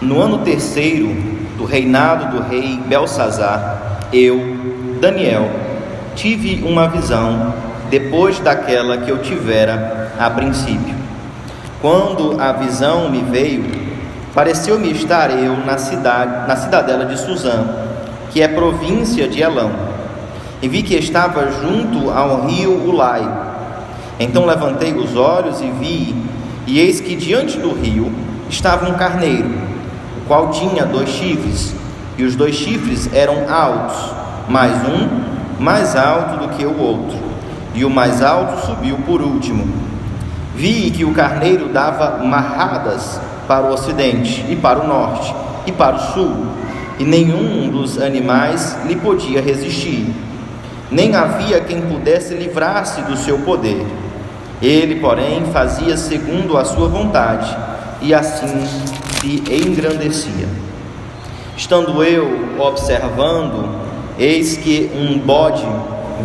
No ano terceiro do reinado do rei Belsazar, eu, Daniel, tive uma visão depois daquela que eu tivera a princípio. Quando a visão me veio, pareceu-me estar eu na cidadela de Suzã, que é província de Elão, e vi que estava junto ao rio Ulai. Então levantei os olhos e vi, e eis que diante do rio estava um carneiro, o qual tinha 2 chifres, e os 2 chifres eram altos, mas um mais alto do que o outro, e o mais alto subiu por último. Vi que o carneiro dava marradas para o ocidente, e para o norte, e para o sul, e nenhum dos animais lhe podia resistir, nem havia quem pudesse livrar-se do seu poder. Ele, porém, fazia segundo a sua vontade, e assim se engrandecia. Estando eu observando, eis que um bode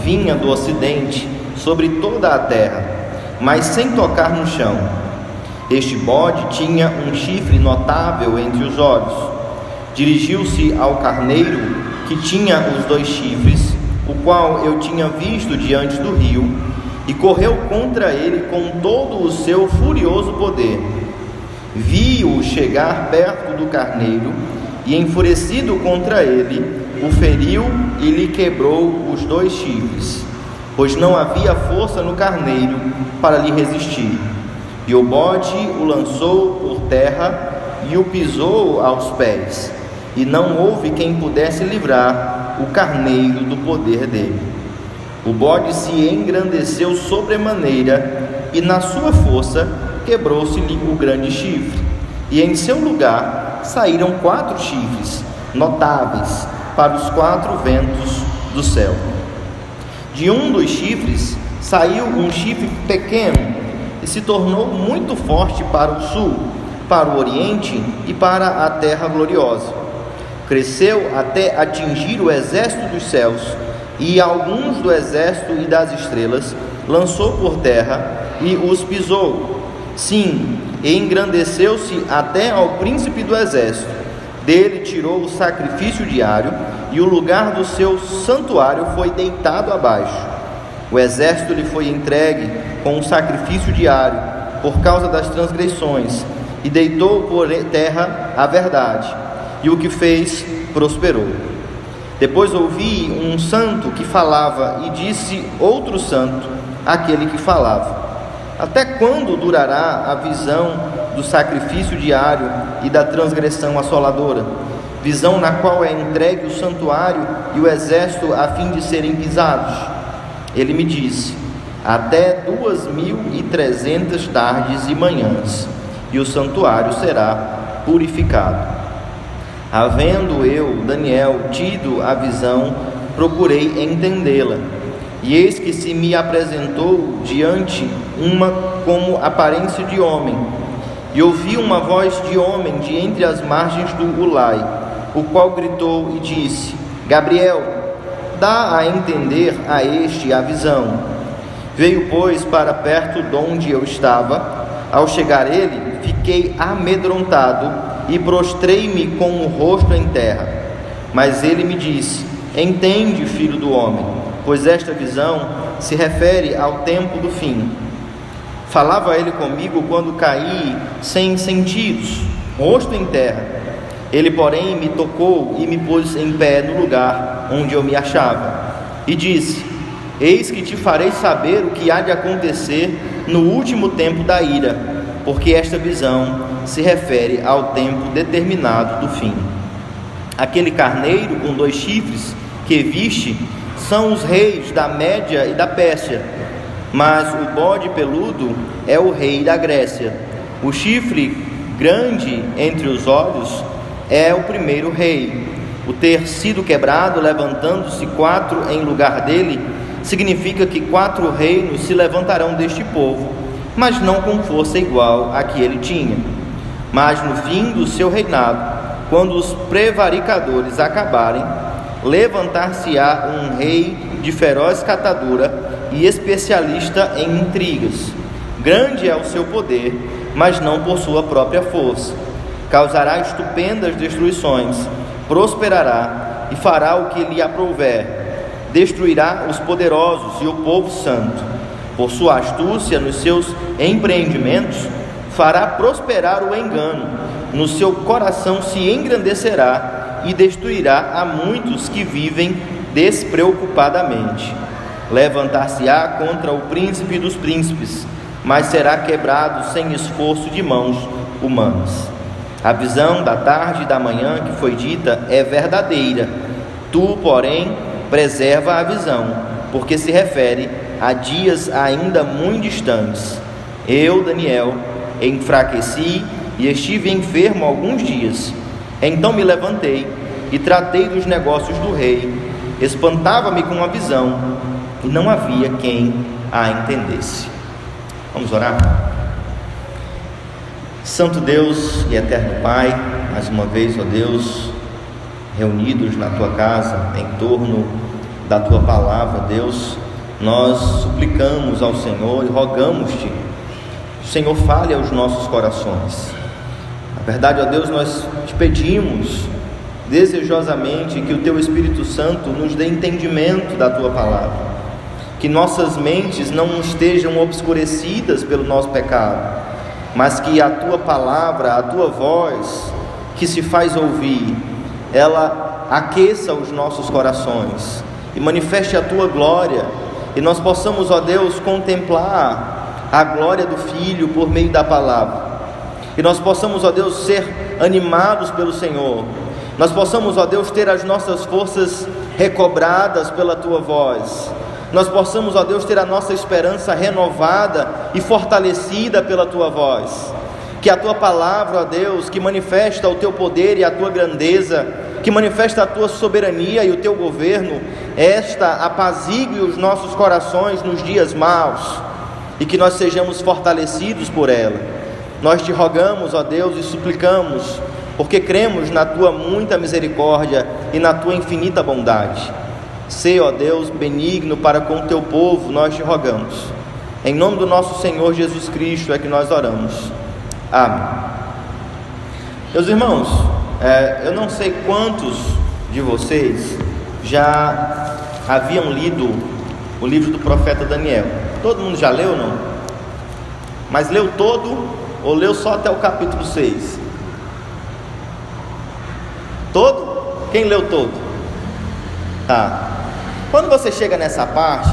vinha do ocidente sobre toda a terra, mas sem tocar no chão. Este bode tinha um chifre notável entre os olhos. Dirigiu-se ao carneiro, que tinha os 2 chifres, o qual eu tinha visto diante do rio, e correu contra ele com todo o seu furioso poder. Vi-o chegar perto do carneiro, e enfurecido contra ele, o feriu e lhe quebrou os 2 chifres, pois não havia força no carneiro para lhe resistir. E o bode o lançou por terra e o pisou aos pés, e não houve quem pudesse livrar o carneiro do poder dele. O bode se engrandeceu sobremaneira, e na sua força quebrou-se-lhe o grande chifre, e em seu lugar saíram 4 chifres notáveis para os 4 ventos do céu. De um dos chifres saiu um chifre pequeno, e se tornou muito forte para o sul, para o oriente e para a terra gloriosa. Cresceu até atingir o exército dos céus, e alguns do exército e das estrelas lançou por terra e os pisou. Sim, engrandeceu-se até ao príncipe do exército. Dele tirou o sacrifício diário, e o lugar do seu santuário foi deitado abaixo. O exército lhe foi entregue com o sacrifício diário por causa das transgressões, e deitou por terra a verdade, e o que fez prosperou. Depois ouvi um santo que falava, e disse outro santo àquele que falava: até quando durará a visão do sacrifício diário e da transgressão assoladora? Visão na qual é entregue o santuário e o exército a fim de serem pisados. Ele me disse: até 2.300 tardes e manhãs, e o santuário será purificado. Havendo eu, Daniel, tido a visão, procurei entendê-la, e eis que se me apresentou diante uma como aparência de homem, e ouvi uma voz de homem de entre as margens do Ulai, o qual gritou e disse: Gabriel, dá a entender a este a visão. Veio, pois, para perto de onde eu estava. Ao chegar ele, fiquei amedrontado e prostrei-me com o rosto em terra. Mas ele me disse: entende, filho do homem, pois esta visão se refere ao tempo do fim. Falava ele comigo quando caí sem sentidos, rosto em terra. Ele, porém, me tocou e me pôs em pé no lugar onde eu me achava, e disse: eis que te farei saber o que há de acontecer no último tempo da ira, porque esta visão se refere ao tempo determinado do fim. Aquele carneiro com 2 chifres que viste são os reis da Média e da Pérsia, mas o bode peludo é o rei da Grécia. O chifre grande entre os olhos é o primeiro rei. O ter sido quebrado, levantando-se 4 em lugar dele, significa que 4 reinos se levantarão deste povo, mas não com força igual à que ele tinha. Mas no fim do seu reinado, quando os prevaricadores acabarem, levantar-se-á um rei de feroz catadura e especialista em intrigas. Grande é o seu poder, mas não por sua própria força. causará estupendas destruições, prosperará e fará o que lhe aprouver, destruirá os poderosos e o povo santo. Por sua astúcia nos seus empreendimentos, fará prosperar o engano, no seu coração se engrandecerá e destruirá a muitos que vivem despreocupadamente. Levantar-se-á contra o príncipe dos príncipes, mas será quebrado sem esforço de mãos humanas. A visão da tarde e da manhã que foi dita é verdadeira. Tu, porém, preserva a visão, porque se refere a dias ainda muito distantes. Eu, Daniel, enfraqueci e estive enfermo alguns dias. Então me levantei e tratei dos negócios do rei. Espantava-me com a visão e não havia quem a entendesse. Vamos orar? Santo Deus e eterno Pai, mais uma vez, ó Deus, reunidos na Tua casa, em torno da Tua palavra, Deus, nós suplicamos ao Senhor e rogamos-te, o Senhor fale aos nossos corações. Na verdade, ó Deus, nós te pedimos desejosamente que o Teu Espírito Santo nos dê entendimento da Tua palavra, que nossas mentes não estejam obscurecidas pelo nosso pecado, mas que a Tua palavra, a Tua voz, que se faz ouvir, ela aqueça os nossos corações e manifeste a Tua glória, e nós possamos, ó Deus, contemplar a glória do Filho por meio da palavra, e nós possamos, ó Deus, ser animados pelo Senhor, nós possamos, ó Deus, ter as nossas forças recobradas pela Tua voz, nós possamos, ó Deus, ter a nossa esperança renovada e fortalecida pela Tua voz, que a Tua palavra, ó Deus, que manifesta o Teu poder e a Tua grandeza, que manifesta a Tua soberania e o Teu governo, esta apazigue os nossos corações nos dias maus, e que nós sejamos fortalecidos por ela. Nós te rogamos, ó Deus, e suplicamos, porque cremos na Tua muita misericórdia e na Tua infinita bondade. Sê, ó Deus, benigno para com o Teu povo, nós te rogamos. Em nome do nosso Senhor Jesus Cristo é que nós oramos. Amém. Meus irmãos, eu não sei quantos de vocês já haviam lido o livro do profeta Daniel. Todo mundo já leu ou não? Mas leu todo ou leu só até o capítulo 6? Todo? Quem leu todo? Tá. Quando você chega nessa parte,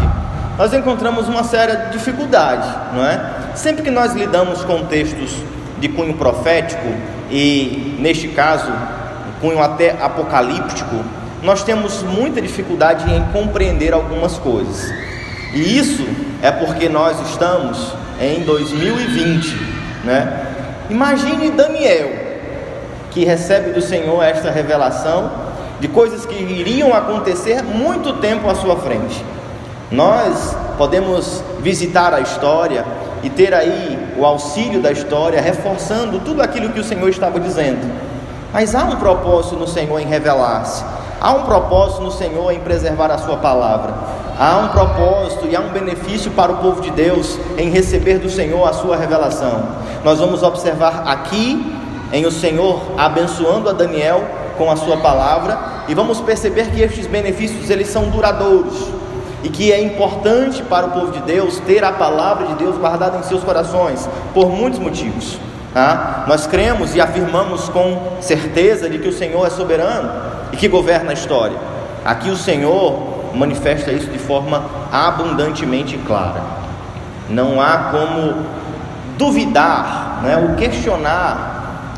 nós encontramos uma séria dificuldade, não é? Sempre que nós lidamos com textos de cunho profético, e neste caso, cunho até apocalíptico, nós temos muita dificuldade em compreender algumas coisas. E isso é porque nós estamos em 2020, né? Imagine Daniel, que recebe do Senhor esta revelação de coisas que iriam acontecer muito tempo à sua frente. Nós podemos visitar a história e ter aí o auxílio da história, reforçando tudo aquilo que o Senhor estava dizendo. Mas há um propósito no Senhor em revelar-se, há um propósito no Senhor em preservar a sua palavra, há um propósito e há um benefício para o povo de Deus em receber do Senhor a sua revelação. Nós vamos observar aqui em o Senhor abençoando a Daniel com a sua palavra, e vamos perceber que estes benefícios eles são duradouros, e que é importante para o povo de Deus ter a palavra de Deus guardada em seus corações, por muitos motivos, tá? Nós cremos e afirmamos com certeza de que o Senhor é soberano e que governa a história. Aqui o Senhor manifesta isso de forma abundantemente clara. Não há como duvidar, né, ou questionar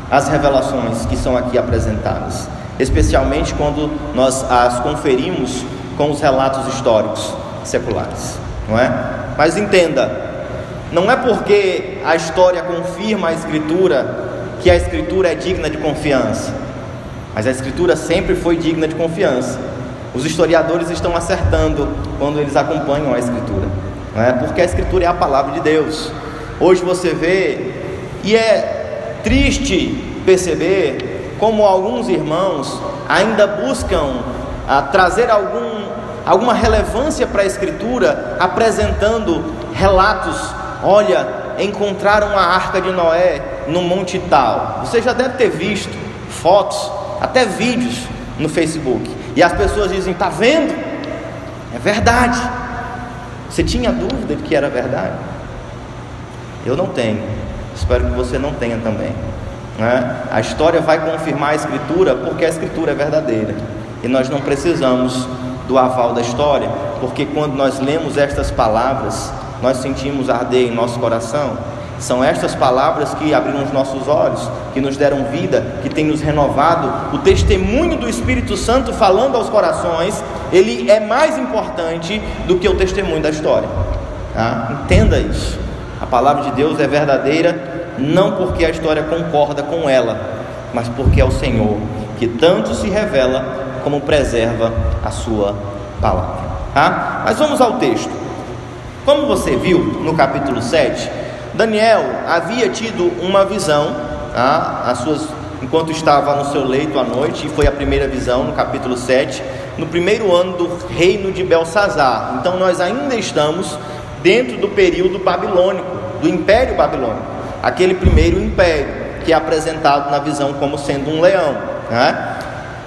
as revelações que são aqui apresentadas, especialmente quando nós as conferimos com os relatos históricos seculares, não é? Mas entenda, não é porque a história confirma a Escritura que a Escritura é digna de confiança, mas a Escritura sempre foi digna de confiança. Os historiadores estão acertando quando eles acompanham a Escritura, não é? Porque a Escritura é a palavra de Deus. Hoje você vê, e é triste perceber como alguns irmãos ainda buscam trazer alguma relevância para a Escritura, apresentando relatos. Olha, encontraram a arca de Noé no Monte tal. Você já deve ter visto fotos, até vídeos no Facebook, e as pessoas dizem: está vendo? É verdade. Você tinha dúvida de que era verdade? Eu não tenho, espero que você não tenha também, né? A história vai confirmar a Escritura, porque a Escritura é verdadeira, e nós não precisamos do aval da história, porque quando nós lemos estas palavras, nós sentimos arder em nosso coração. São estas palavras que abriram os nossos olhos, que nos deram vida, que tem nos renovado. O testemunho do Espírito Santo falando aos corações, ele é mais importante do que o testemunho da história, tá? Entenda isso. A palavra de Deus é verdadeira, não porque a história concorda com ela, mas porque é o Senhor que tanto se revela como preserva a sua palavra, tá? Mas vamos ao texto. Como você viu no capítulo 7, Daniel havia tido uma visão, tá? Enquanto estava no seu leito à noite, e foi a primeira visão no capítulo 7, no primeiro ano do reino de Belsazar. Então nós ainda estamos dentro do período babilônico, do Império Babilônico, aquele primeiro império que é apresentado na visão como sendo um leão, né?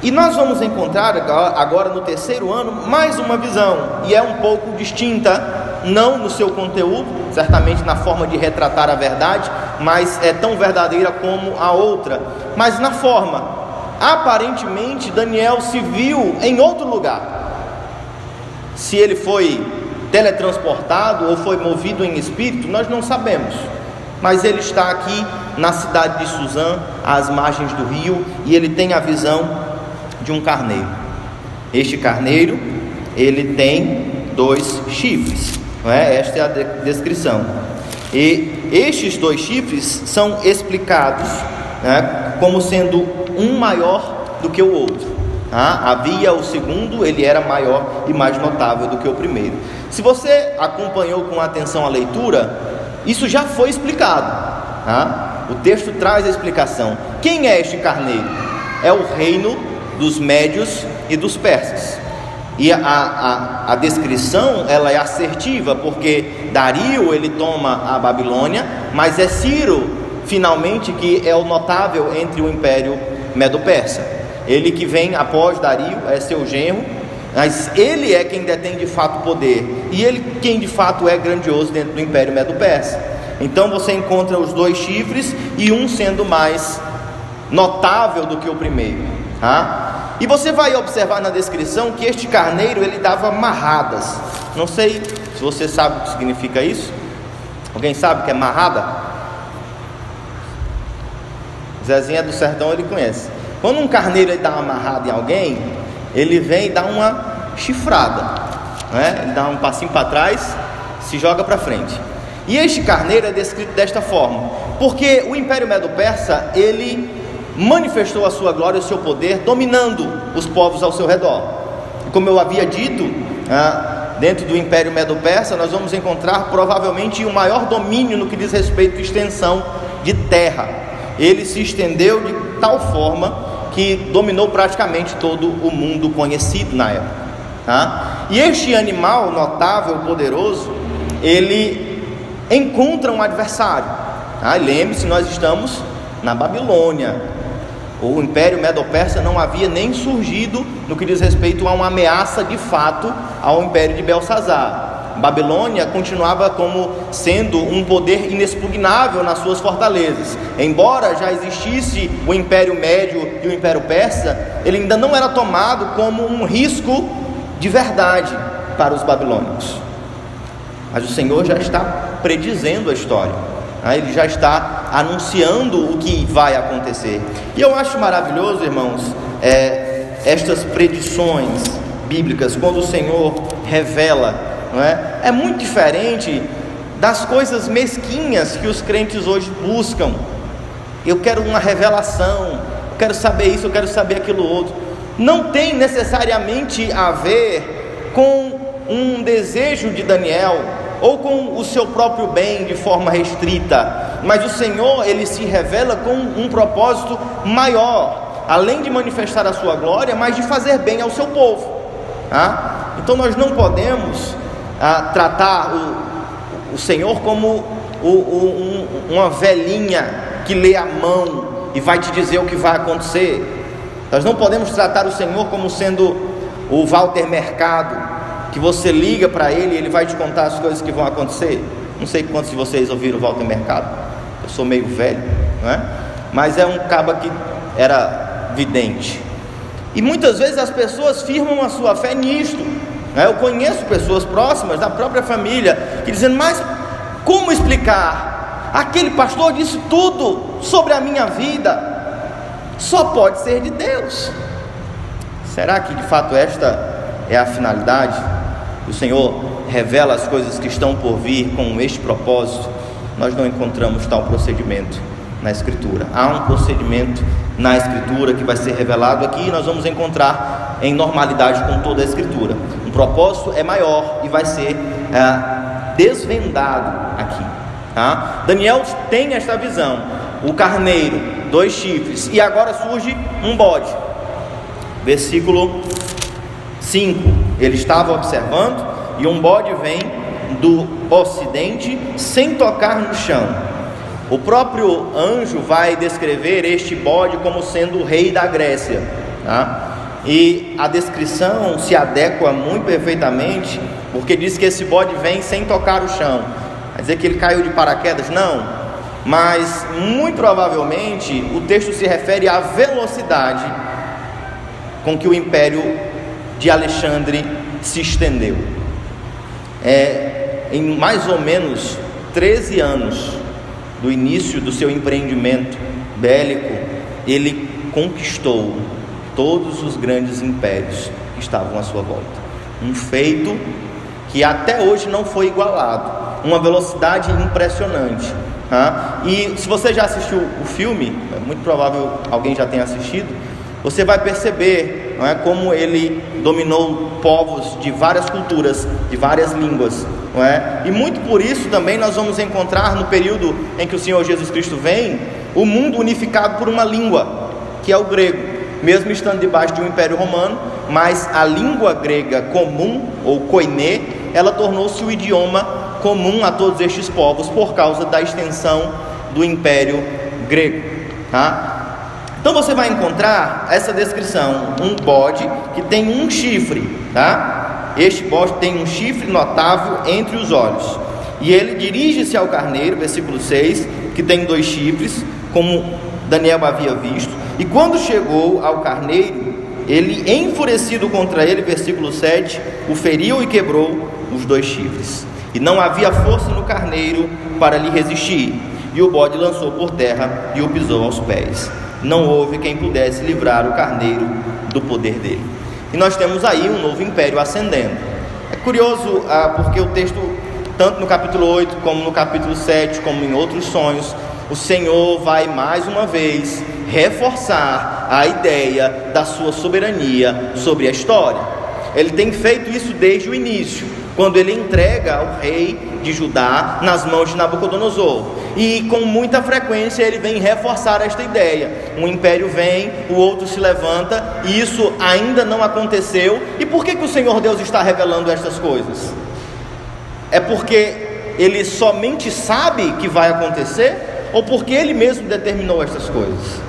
E nós vamos encontrar agora no terceiro ano mais uma visão, e é um pouco distinta, não no seu conteúdo, certamente na forma de retratar a verdade, mas é tão verdadeira como a outra, mas na forma. Aparentemente Daniel se viu em outro lugar. Se ele foi teletransportado ou foi movido em espírito, nós não sabemos, mas ele está aqui na cidade de Suzã, às margens do rio, e ele tem a visão de um carneiro. Este carneiro, ele tem 2 chifres, não é? Esta é a descrição, e estes 2 chifres são explicados, né, como sendo um maior do que o outro, tá? Havia o segundo, ele era maior e mais notável do que o primeiro. Se você acompanhou com atenção a leitura, isso já foi explicado, tá? O texto traz a explicação. Quem é este carneiro? É o reino dos médios e dos persas. E a descrição, ela é assertiva, porque Dario, ele toma a Babilônia, mas é Ciro, finalmente, que é o notável entre o Império Medo-Persa. Ele que vem após Dario, é seu genro, mas ele é quem detém de fato o poder, e ele quem de fato é grandioso dentro do Império Medo-Persa. Então você encontra os 2 chifres, e um sendo mais notável do que o primeiro, tá? E você vai observar na descrição que este carneiro, ele dava marradas. Não sei se você sabe o que significa isso. Alguém sabe o que é marrada? Zezinha do Sertão, ele conhece. Quando um carneiro ele dá uma marrada em alguém, ele vem e dá uma chifrada, né? Ele dá um passinho para trás, se joga para frente. E este carneiro é descrito desta forma, porque o Império Medo-Persa, ele manifestou a sua glória e o seu poder, dominando os povos ao seu redor. E como eu havia dito, dentro do Império Medo-Persa, nós vamos encontrar provavelmente o maior domínio no que diz respeito à extensão de terra. Ele se estendeu de tal forma que dominou praticamente todo o mundo conhecido na época, tá? E este animal notável, poderoso, ele encontra um adversário, tá? Lembre-se, nós estamos na Babilônia. O Império Medo-Persa não havia nem surgido no que diz respeito a uma ameaça de fato ao Império de Belsazar. Babilônia continuava como sendo um poder inexpugnável nas suas fortalezas. Embora já existisse o Império Médio e o Império Persa, ele ainda não era tomado como um risco de verdade para os babilônicos. Mas o Senhor já está predizendo a história, ele já está anunciando o que vai acontecer. E eu acho maravilhoso, irmãos, estas predições bíblicas, quando o Senhor revela, não é? É muito diferente das coisas mesquinhas que os crentes hoje buscam. Eu quero uma revelação, eu quero saber isso, eu quero saber aquilo outro. Não tem necessariamente a ver com um desejo de Daniel ou com o seu próprio bem de forma restrita, mas o Senhor, ele se revela com um propósito maior, além de manifestar a sua glória, mas de fazer bem ao seu povo, tá? Então nós não podemos tratar o Senhor como uma velhinha que lê a mão e vai te dizer o que vai acontecer. Nós não podemos tratar o Senhor como sendo o Walter Mercado, que você liga para ele e ele vai te contar as coisas que vão acontecer. Não sei quantos de vocês ouviram o Walter Mercado, eu sou meio velho, não é? Mas é um caba que era vidente. E muitas vezes as pessoas firmam a sua fé nisto, né? Eu conheço pessoas próximas da própria família que dizem: mas como explicar? Aquele pastor disse tudo sobre a minha vida, só pode ser de Deus. Será que de fato esta é a finalidade? O Senhor revela as coisas que estão por vir com este propósito. Nós não encontramos tal procedimento na Escritura. Há um procedimento na Escritura que vai ser revelado aqui, e nós vamos encontrar em normalidade com toda a Escritura. O propósito é maior e vai ser desvendado aqui, tá? Daniel tem esta visão: o carneiro, 2 chifres, e agora surge um bode. Versículo 5: ele estava observando, e um bode vem do ocidente sem tocar no chão. O próprio anjo vai descrever este bode como sendo o rei da Grécia, tá? E a descrição se adequa muito perfeitamente, porque diz que esse bode vem sem tocar o chão. Quer dizer que ele caiu de paraquedas? Não, mas muito provavelmente o texto se refere à velocidade com que o império de Alexandre se estendeu. Em mais ou menos 13 anos do início do seu empreendimento bélico, ele conquistou todos os grandes impérios que estavam à sua volta. Um feito que até hoje não foi igualado, uma velocidade impressionante, tá? E se você já assistiu o filme, é muito provável alguém já tenha assistido, você vai perceber, não é, como ele dominou povos de várias culturas, de várias línguas, não é? E muito por isso também nós vamos encontrar no período em que o Senhor Jesus Cristo vem, o mundo unificado por uma língua, que é o grego, mesmo estando debaixo de um império romano. Mas a língua grega comum, ou koiné, ela tornou-se o idioma comum a todos estes povos por causa da extensão do império grego, tá? Então você vai encontrar essa descrição: um bode que tem um chifre, tá? Este bode tem um chifre notável entre os olhos, e ele dirige-se ao carneiro, versículo 6, que tem 2 chifres, como Daniel havia visto. E quando chegou ao carneiro, ele, enfurecido contra ele, versículo 7, o feriu e quebrou os 2 chifres, e não havia força no carneiro para lhe resistir, e o bode lançou por terra e o pisou aos pés. Não houve quem pudesse livrar o carneiro do poder dele. E nós temos aí um novo império ascendendo. É curioso porque o texto, tanto no capítulo 8 como no capítulo 7, como em outros sonhos, o Senhor vai mais uma vez reforçar a ideia da sua soberania sobre a história. Ele tem feito isso desde o início, quando ele entrega o rei de Judá nas mãos de Nabucodonosor, e com muita frequência ele vem reforçar esta ideia. Um império vem, o outro se levanta, e isso ainda não aconteceu. E por que o Senhor Deus está revelando estas coisas? É porque ele somente sabe que vai acontecer, ou porque ele mesmo determinou estas coisas?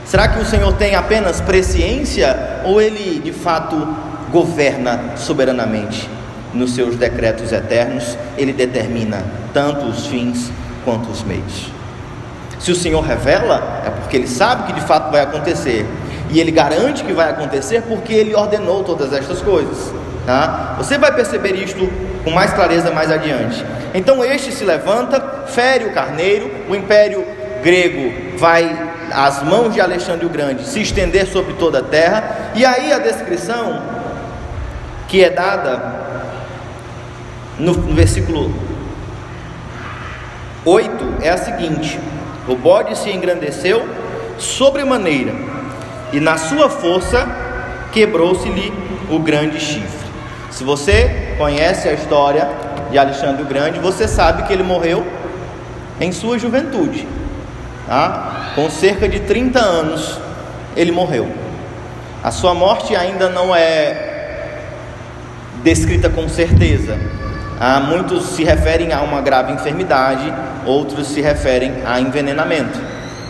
Será que o Senhor tem apenas presciência, ou ele de fato governa soberanamente? Nos seus decretos eternos, ele determina tanto os fins quanto os meios. Se o Senhor revela, é porque ele sabe que de fato vai acontecer, e ele garante que vai acontecer porque ele ordenou todas estas coisas, tá? Você vai perceber isto com mais clareza mais adiante. Então este se levanta, fere o carneiro, o império grego vai, às mãos de Alexandre o Grande, se estender sobre toda a terra. E aí a descrição que é dada no versículo 8 é a seguinte: o bode se engrandeceu sobremaneira, e na sua força quebrou-se-lhe o grande chifre. Se você conhece a história de Alexandre o Grande, você sabe que ele morreu em sua juventude, tá? Com cerca de 30 anos ele morreu. A sua morte ainda não é descrita com certeza, Muitos se referem a uma grave enfermidade, outros se referem a envenenamento.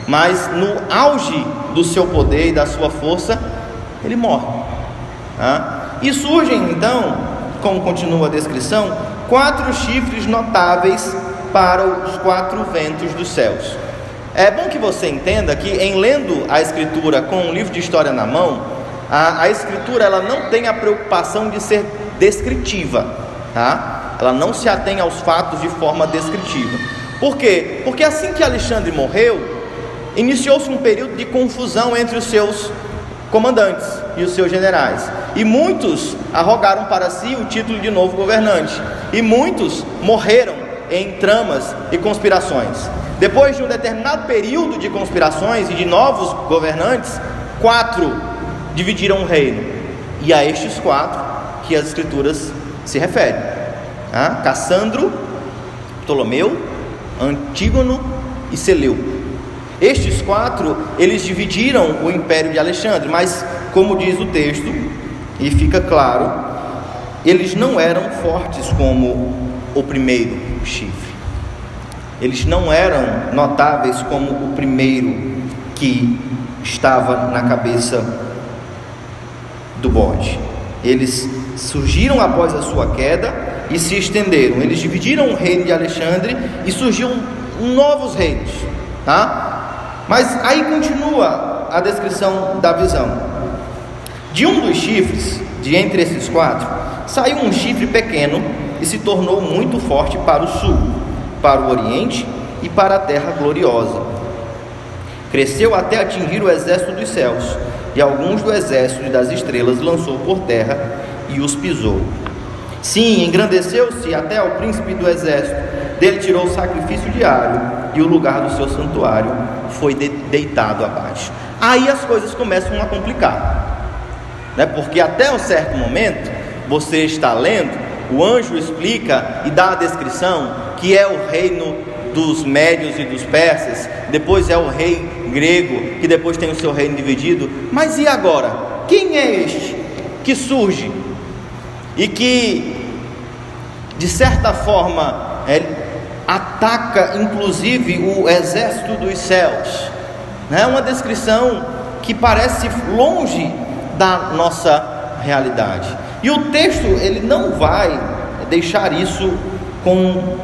Mas no auge do seu poder e da sua força, ele morre. E surgem então, como continua a descrição, 4 chifres notáveis para os 4 ventos dos céus. É bom que você entenda que, em lendo a Escritura com um livro de história na mão, a Escritura ela não tem a preocupação de ser descritiva, Ela não se atém aos fatos de forma descritiva. Por quê? Porque assim que Alexandre morreu, iniciou-se um período de confusão entre os seus comandantes e os seus generais, e muitos arrogaram para si o título de novo governante, e muitos morreram em tramas e conspirações. Depois de um determinado período de conspirações e de novos governantes, 4 dividiram o reino, e a estes 4 que as Escrituras se referem: Cassandro, Ptolomeu, Antígono e Seleuco. Estes 4, eles dividiram o império de Alexandre, mas, como diz o texto, e fica claro, eles não eram fortes como o primeiro chifre. Eles não eram notáveis como o primeiro que estava na cabeça do bode. Eles surgiram após a sua queda e se estenderam. Eles dividiram o reino de Alexandre e surgiram novos reinos, Mas aí continua a descrição da visão. De um dos chifres, de entre esses 4, saiu um chifre pequeno e se tornou muito forte para o sul, para o oriente e para a terra gloriosa. Cresceu até atingir o exército dos céus, e alguns do exército das estrelas lançou por terra e os pisou. Sim, engrandeceu-se até ao príncipe do exército, dele tirou o sacrifício diário, e o lugar do seu santuário foi deitado abaixo. Aí as coisas começam a complicar, porque até um certo momento, você está lendo, o anjo explica e dá a descrição que é o reino dos médios e dos persas, depois é o rei grego, que depois tem o seu reino dividido. Mas e agora? Quem é este que surge e que, de certa forma, ataca inclusive o exército dos céus? É uma descrição que parece longe da nossa realidade, e o texto ele não vai deixar isso com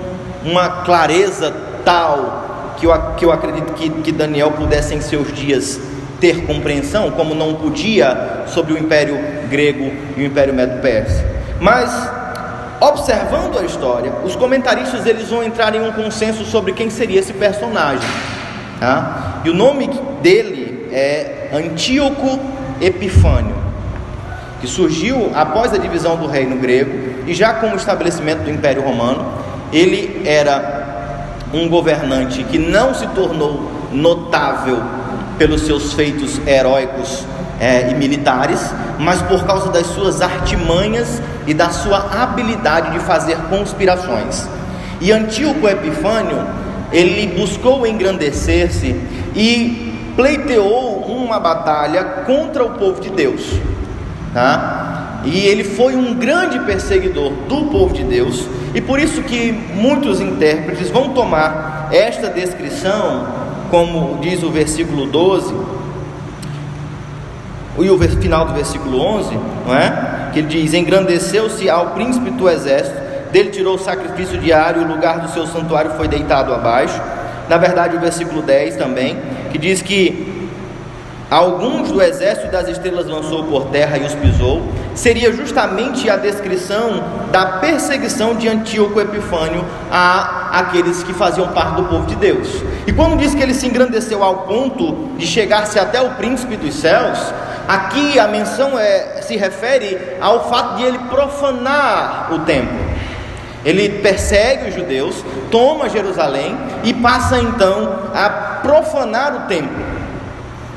uma clareza tal que eu acredito que Daniel pudesse em seus dias ter compreensão, como não podia sobre o Império Grego e o Império Medo-Persa. Mas, observando a história, os comentaristas eles vão entrar em um consenso sobre quem seria esse personagem, E o nome dele é Antíoco Epifânio, que surgiu após a divisão do reino grego e já com o estabelecimento do Império Romano. Ele era um governante que não se tornou notável pelos seus feitos heróicos e militares, mas por causa das suas artimanhas e da sua habilidade de fazer conspirações. E Antíoco Epifânio, ele buscou engrandecer-se e pleiteou uma batalha contra o povo de Deus, E ele foi um grande perseguidor do povo de Deus, e por isso que muitos intérpretes vão tomar esta descrição, como diz o versículo 12 e o final do versículo 11, que ele diz: engrandeceu-se ao príncipe do exército, dele tirou o sacrifício diário, o lugar do seu santuário foi deitado abaixo. Na verdade, o versículo 10 também, que diz que alguns do exército das estrelas lançou por terra e os pisou, seria justamente a descrição da perseguição de Antíoco Epifânio a aqueles que faziam parte do povo de Deus. E quando diz que ele se engrandeceu ao ponto de chegar-se até o príncipe dos céus, aqui a menção se refere ao fato de ele profanar o templo. Ele persegue os judeus, toma Jerusalém e passa então a profanar o templo.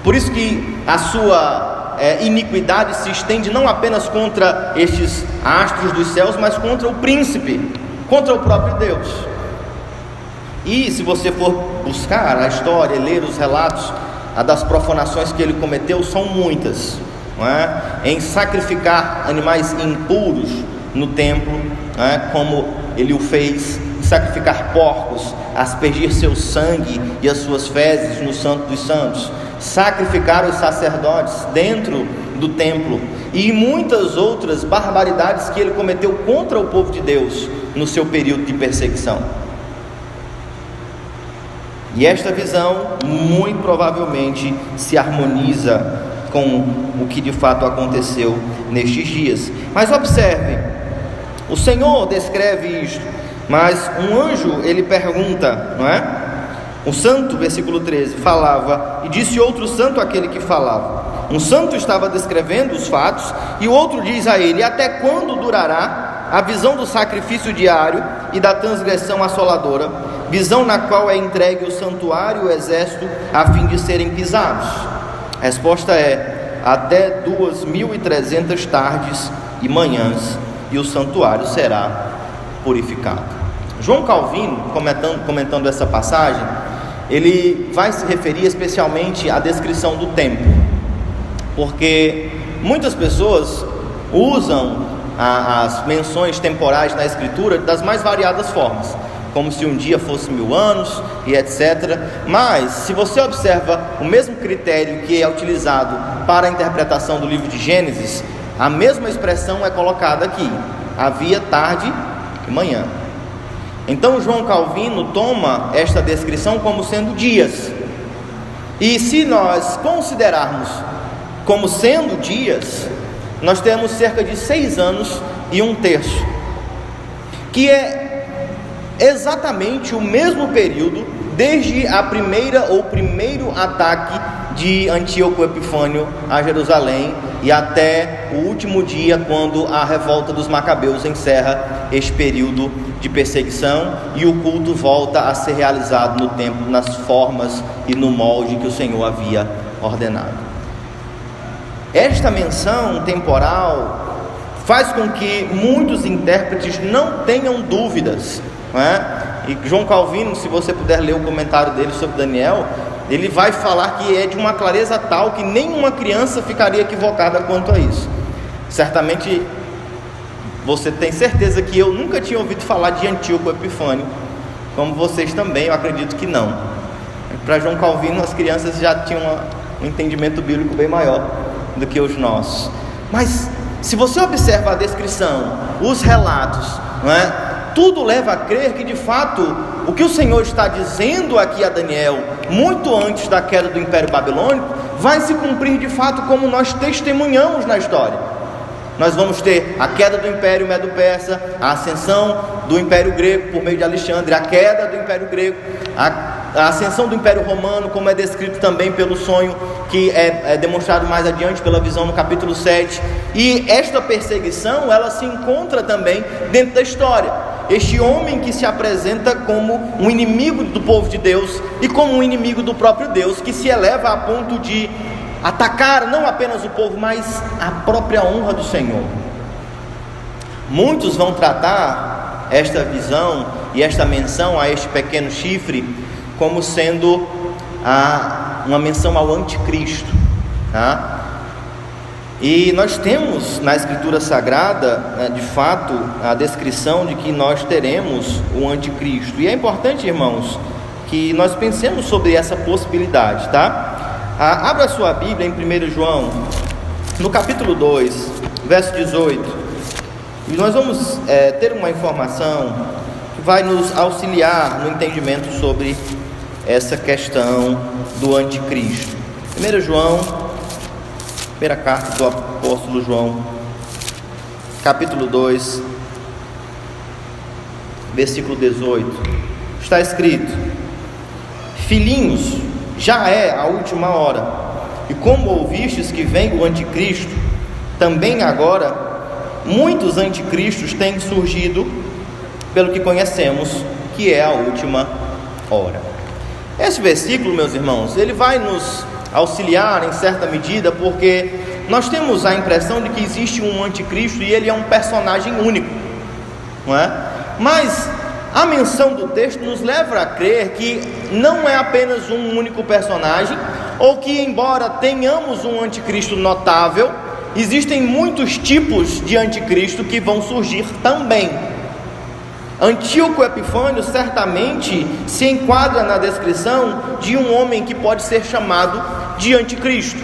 Por isso que a sua iniquidade se estende não apenas contra estes astros dos céus, mas contra o príncipe, contra o próprio Deus. E se você for buscar a história, ler os relatos das profanações que ele cometeu, são muitas, em sacrificar animais impuros no templo, como ele o fez sacrificar porcos, aspergir seu sangue e as suas fezes no Santo dos Santos, sacrificar os sacerdotes dentro do templo e muitas outras barbaridades que ele cometeu contra o povo de Deus no seu período de perseguição. E esta visão muito provavelmente se harmoniza com o que de fato aconteceu nestes dias. Mas observe, o Senhor descreve isto, mas um anjo ele pergunta, não é? Um santo, versículo 13, falava, e disse outro santo àquele que falava. Um santo estava descrevendo os fatos, e o outro diz a ele: até quando durará a visão do sacrifício diário e da transgressão assoladora, visão na qual é entregue o santuário e o exército a fim de serem pisados? A resposta é: até 2.300 tardes e manhãs, e o santuário será purificado. João Calvino, comentando essa passagem, ele vai se referir especialmente à descrição do templo, porque muitas pessoas usam as menções temporais na Escritura das mais variadas formas, como se um dia fosse 1000 anos e etc. Mas, se você observa o mesmo critério que é utilizado para a interpretação do livro de Gênesis, a mesma expressão é colocada aqui: havia tarde e manhã. Então João Calvino toma esta descrição como sendo dias, e se nós considerarmos como sendo dias, nós temos cerca de 6 anos e 1/3, que é exatamente o mesmo período desde a primeiro ataque de Antíoco Epifânio a Jerusalém e até o último dia, quando a revolta dos Macabeus encerra este período de perseguição e o culto volta a ser realizado no templo nas formas e no molde que o Senhor havia ordenado. Esta menção temporal faz com que muitos intérpretes não tenham dúvidas, não é? E João Calvino, se você puder ler o comentário dele sobre Daniel, ele vai falar que é de uma clareza tal que nenhuma criança ficaria equivocada quanto a isso. Certamente você tem certeza que eu nunca tinha ouvido falar de Antíoco Epifânio, como vocês também, eu acredito que não. Para João Calvino, as crianças já tinham um entendimento bíblico bem maior do que os nossos. Mas se você observa a descrição, os relatos, não é? Tudo leva a crer que de fato o que o Senhor está dizendo aqui a Daniel, muito antes da queda do Império Babilônico, vai se cumprir de fato, como nós testemunhamos na história. Nós vamos ter a queda do Império Medo-Persa, a ascensão do Império Grego por meio de Alexandre, a queda do Império Grego, a ascensão do Império Romano, como é descrito também pelo sonho que é demonstrado mais adiante pela visão no capítulo 7. E esta perseguição, ela se encontra também dentro da história. Este homem que se apresenta como um inimigo do povo de Deus e como um inimigo do próprio Deus, que se eleva a ponto de atacar não apenas o povo, mas a própria honra do Senhor. Muitos vão tratar esta visão e esta menção a este pequeno chifre como sendo uma menção ao anticristo, tá? E nós temos na Escritura Sagrada, de fato, a descrição de que nós teremos o anticristo. E é importante, irmãos, que nós pensemos sobre essa possibilidade, tá? Abra sua Bíblia em 1 João, no capítulo 2, verso 18. E nós vamos ter uma informação que vai nos auxiliar no entendimento sobre essa questão do anticristo. 1 João, primeira carta do apóstolo João, capítulo 2, versículo 18, está escrito: filhinhos, já é a última hora, e como ouvistes que vem o anticristo, também agora muitos anticristos têm surgido, pelo que conhecemos que é a última hora. Esse versículo, meus irmãos, ele vai nos auxiliar em certa medida, porque nós temos a impressão de que existe um anticristo e ele é um personagem único, não é? Mas a menção do texto nos leva a crer que não é apenas um único personagem, ou que, embora tenhamos um anticristo notável, existem muitos tipos de anticristo que vão surgir também. Antíoco Epifânio certamente se enquadra na descrição de um homem que pode ser chamado de anticristo,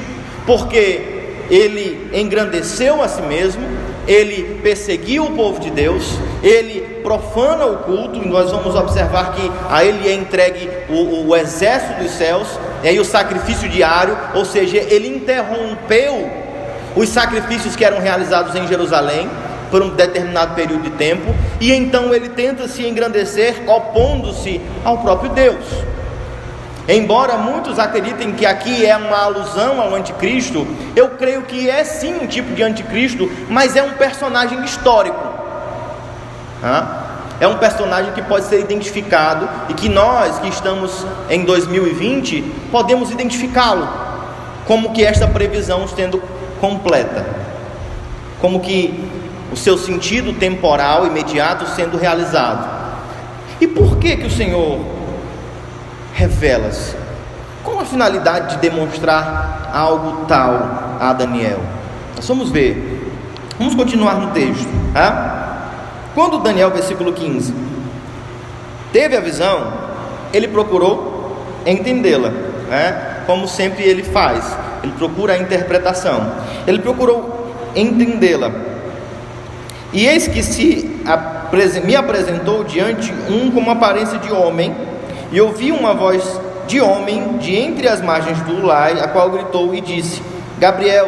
porque ele engrandeceu a si mesmo, ele perseguiu o povo de Deus, ele profana o culto, e nós vamos observar que a ele é entregue o exército dos céus, e o sacrifício diário, ou seja, ele interrompeu os sacrifícios que eram realizados em Jerusalém por um determinado período de tempo, e então ele tenta se engrandecer opondo-se ao próprio Deus. Embora muitos acreditem que aqui é uma alusão ao anticristo, eu creio que é sim um tipo de anticristo, mas é um personagem histórico. É um personagem que pode ser identificado, e que nós que estamos em 2020 podemos identificá-lo como que esta previsão sendo completa, como que o seu sentido temporal imediato sendo realizado. E por que o Senhor revela-se? Com a finalidade de demonstrar algo tal a Daniel? Nós vamos ver, vamos continuar no texto, Quando Daniel, versículo 15, teve a visão, ele procurou entendê-la, como sempre ele faz, ele procura a interpretação, ele procurou entendê-la. E eis que me apresentou diante um com uma aparência de homem, e ouvi uma voz de homem de entre as margens do Ulai, a qual gritou e disse: Gabriel,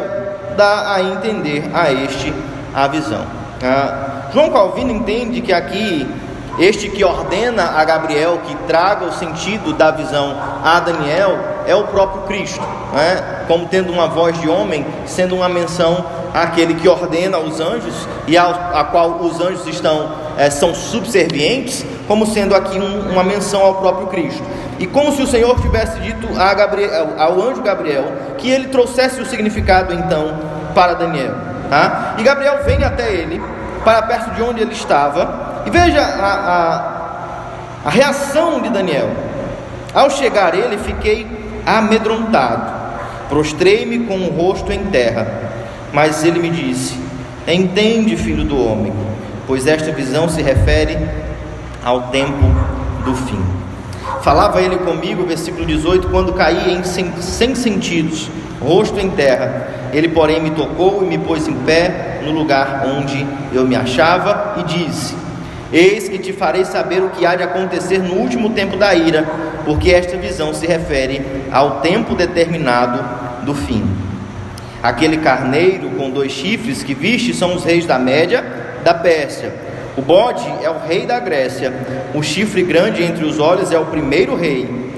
dá a entender a este a visão. João Calvino entende que aqui, este que ordena a Gabriel que traga o sentido da visão a Daniel, é o próprio Cristo, como tendo uma voz de homem, sendo uma menção àquele que ordena os anjos, e a qual os anjos são subservientes, como sendo aqui uma menção ao próprio Cristo. E como se o Senhor tivesse dito ao anjo Gabriel que ele trouxesse o significado então para Daniel. E Gabriel vem até ele, para perto de onde ele estava, e veja a reação de Daniel. Ao chegar ele, fiquei amedrontado, prostrei-me com o rosto em terra, mas ele me disse: entende, filho do homem, pois esta visão se refere ao tempo do fim. Falava ele comigo, versículo 18, quando caí sem sentidos, rosto em terra. Ele, porém, me tocou e me pôs em pé no lugar onde eu me achava e disse: eis que te farei saber o que há de acontecer no último tempo da ira, porque esta visão se refere ao tempo determinado do fim. Aquele carneiro com 2 chifres que viste são os reis da Média, da Pérsia. O bode é o rei da Grécia. O chifre grande entre os olhos é o primeiro rei.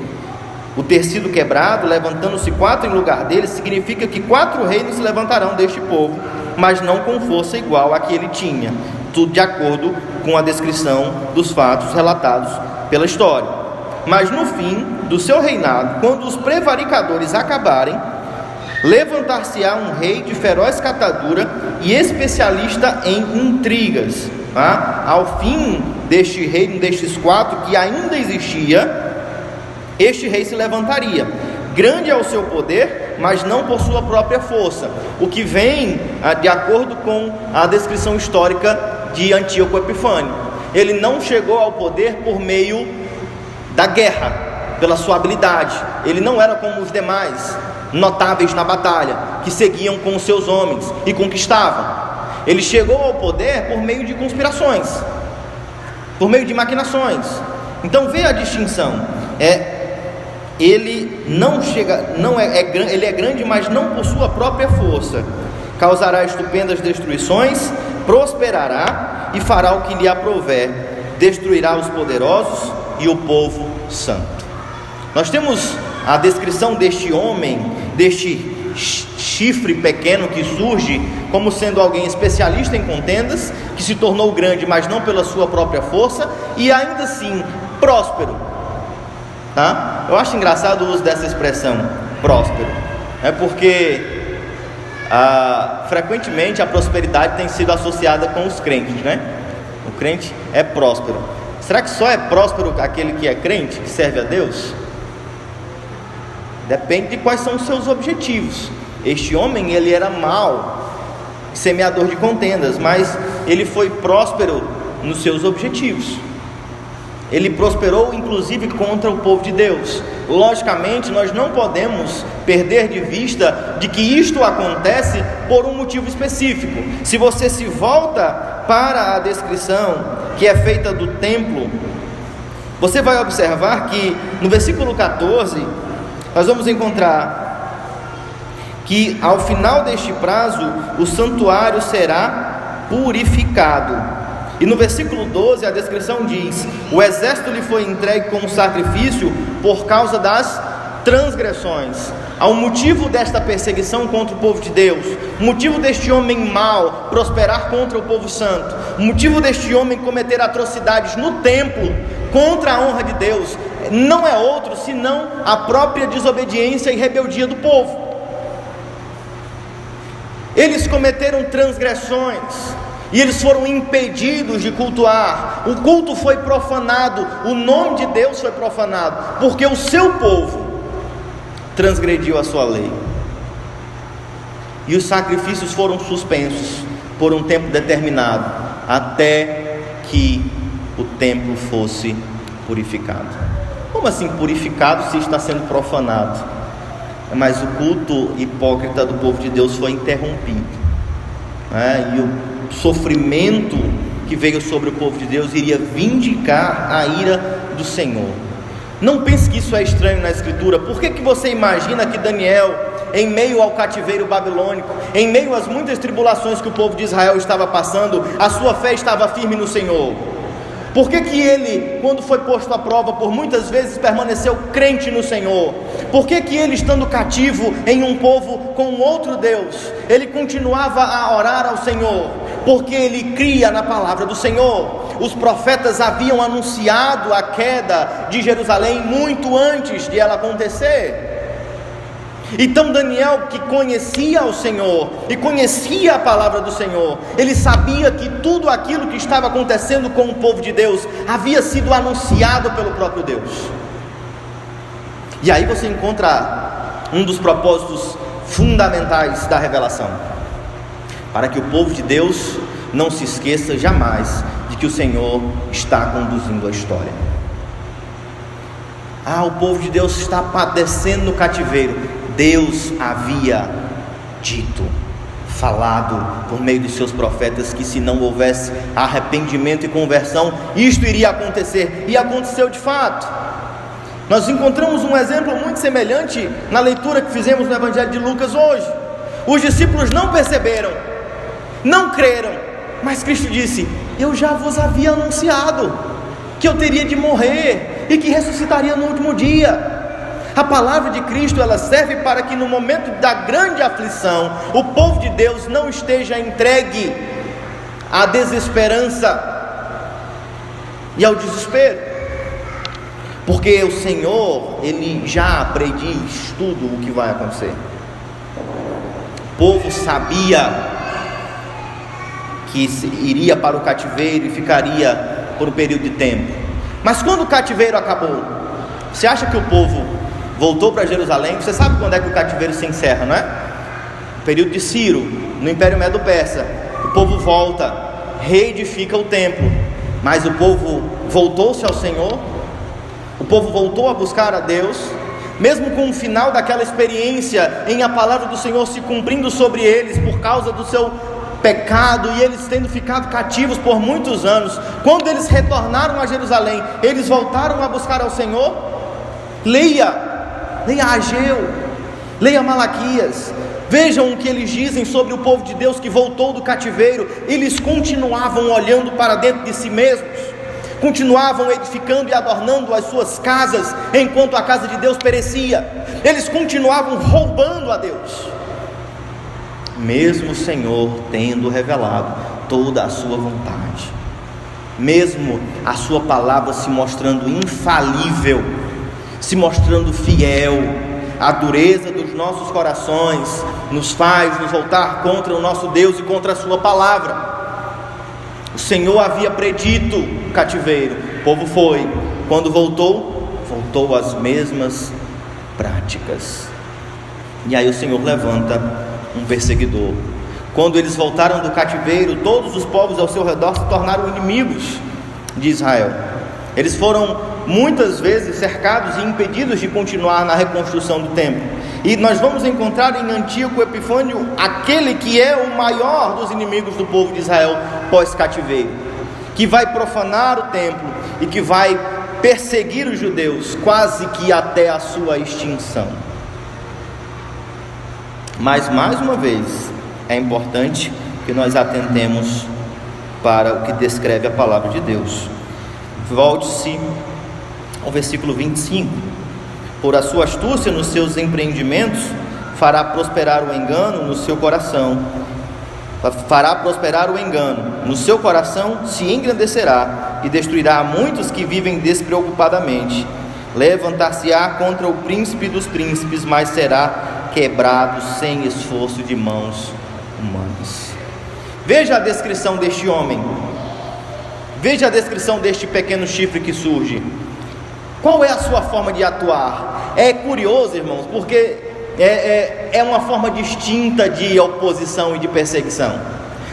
O tecido quebrado, levantando-se 4 em lugar dele, significa que 4 reinos se levantarão deste povo, mas não com força igual a que ele tinha. Tudo de acordo com a descrição dos fatos relatados pela história. Mas no fim do seu reinado, quando os prevaricadores acabarem, levantar-se-á um rei de feroz catadura e especialista em intrigas. Ao fim deste reino, destes 4 que ainda existia, este rei se levantaria. Grande é o seu poder, mas não por sua própria força, o que vem de acordo com a descrição histórica de Antíoco Epifânio. Ele não chegou ao poder por meio da guerra, pela sua habilidade. Ele não era como os demais notáveis na batalha, que seguiam com os seus homens e conquistavam. Ele chegou ao poder por meio de conspirações, por meio de maquinações. Então vê a distinção. Ele não chega, ele é grande, mas não por sua própria força. Causará estupendas destruições, prosperará e fará o que lhe aprouver. Destruirá os poderosos e o povo santo. Nós temos a descrição deste homem, deste chifre pequeno que surge como sendo alguém especialista em contendas, que se tornou grande, mas não pela sua própria força, e ainda assim próspero. Eu acho engraçado o uso dessa expressão, próspero, porque frequentemente a prosperidade tem sido associada com os crentes, O crente é próspero. Será que só é próspero aquele que é crente, que serve a Deus? Depende de quais são os seus objetivos. Este homem, ele era mau, semeador de contendas, mas ele foi próspero nos seus objetivos. ele prosperou inclusive contra o povo de Deus. Logicamente, nós não podemos perder de vista de que isto acontece por um motivo específico. Se você se volta para a descrição que é feita do templo, você vai observar que no versículo 14, nós vamos encontrar que ao final deste prazo, o santuário será purificado. E no versículo 12 a descrição diz: o exército lhe foi entregue como sacrifício por causa das transgressões. Há um motivo desta perseguição contra o povo de Deus, o motivo deste homem mau prosperar contra o povo santo, o motivo deste homem cometer atrocidades no templo contra a honra de Deus, não é outro senão a própria desobediência e rebeldia do povo. Eles cometeram transgressões e eles foram impedidos de cultuar. O culto foi profanado, o nome de Deus foi profanado, porque o seu povo transgrediu a sua lei. E os sacrifícios foram suspensos por um tempo determinado, até que o templo fosse purificado. Como assim purificado se está sendo profanado? Mas o culto hipócrita do povo de Deus foi interrompido, e o sofrimento que veio sobre o povo de Deus iria vindicar a ira do Senhor. Não pense que isso é estranho na Escritura. Por que você imagina que Daniel, em meio ao cativeiro babilônico, em meio às muitas tribulações que o povo de Israel estava passando, a sua fé estava firme no Senhor? Por que ele, quando foi posto à prova, por muitas vezes permaneceu crente no Senhor? Por que ele, estando cativo em um povo com outro Deus, ele continuava a orar ao Senhor? Porque ele cria na palavra do Senhor. Os profetas haviam anunciado a queda de Jerusalém muito antes de ela acontecer. Então Daniel, que conhecia o Senhor e conhecia a palavra do Senhor, ele sabia que tudo aquilo que estava acontecendo com o povo de Deus havia sido anunciado pelo próprio Deus. E aí você encontra um dos propósitos fundamentais da revelação, para que o povo de Deus não se esqueça jamais de que o Senhor está conduzindo a história. O povo de Deus está padecendo no cativeiro. Deus havia dito, falado por meio de seus profetas, que se não houvesse arrependimento e conversão, isto iria acontecer, e aconteceu de fato. Nós encontramos um exemplo muito semelhante na leitura que fizemos no Evangelho de Lucas hoje. Os discípulos não perceberam, não creram, mas Cristo disse: eu já vos havia anunciado que eu teria de morrer e que ressuscitaria no último dia. A palavra de Cristo, ela serve para que no momento da grande aflição, o povo de Deus não esteja entregue à desesperança e ao desespero, porque o Senhor, Ele já prediz tudo o que vai acontecer. O povo sabia que iria para o cativeiro e ficaria por um período de tempo, mas quando o cativeiro acabou, você acha que o povo voltou para Jerusalém? Você sabe quando é que o cativeiro se encerra, não é? O período de Ciro, no Império Medo-Persa. O povo volta, reedifica o templo, mas o povo voltou-se ao Senhor, o povo voltou a buscar a Deus, mesmo com o final daquela experiência em a palavra do Senhor se cumprindo sobre eles por causa do seu pecado e eles tendo ficado cativos por muitos anos. Quando eles retornaram a Jerusalém, eles voltaram a buscar ao Senhor. Leia Ageu, leia Malaquias, vejam o que eles dizem sobre o povo de Deus que voltou do cativeiro. Eles continuavam olhando para dentro de si mesmos, continuavam edificando e adornando as suas casas, enquanto a casa de Deus perecia. Eles continuavam roubando a Deus, mesmo o Senhor tendo revelado toda a sua vontade, mesmo a sua palavra se mostrando infalível, se mostrando fiel. A dureza dos nossos corações nos faz nos voltar contra o nosso Deus e contra a sua palavra. O Senhor havia predito o cativeiro, o povo foi, quando voltou às mesmas práticas. E aí o Senhor levanta um perseguidor. Quando eles voltaram do cativeiro, todos os povos ao seu redor se tornaram inimigos de Israel. Eles foram muitas vezes cercados e impedidos de continuar na reconstrução do templo. E nós vamos encontrar em Antíoco Epifânio aquele que é o maior dos inimigos do povo de Israel pós-cativeiro, que vai profanar o templo e que vai perseguir os judeus quase que até a sua extinção. Mas mais uma vez é importante que nós atentemos para o que descreve a palavra de Deus. Volte-se ao versículo 25. Por a sua astúcia nos seus empreendimentos, fará prosperar o engano no seu coração. Fará prosperar o engano no seu coração, se engrandecerá e destruirá muitos que vivem despreocupadamente. Levantar-se-á contra o príncipe dos príncipes, mas será quebrado sem esforço de mãos humanas. Veja a descrição deste homem. Veja a descrição deste pequeno chifre que surge. Qual é a sua forma de atuar? É curioso, irmãos, porque é uma forma distinta de oposição e de perseguição.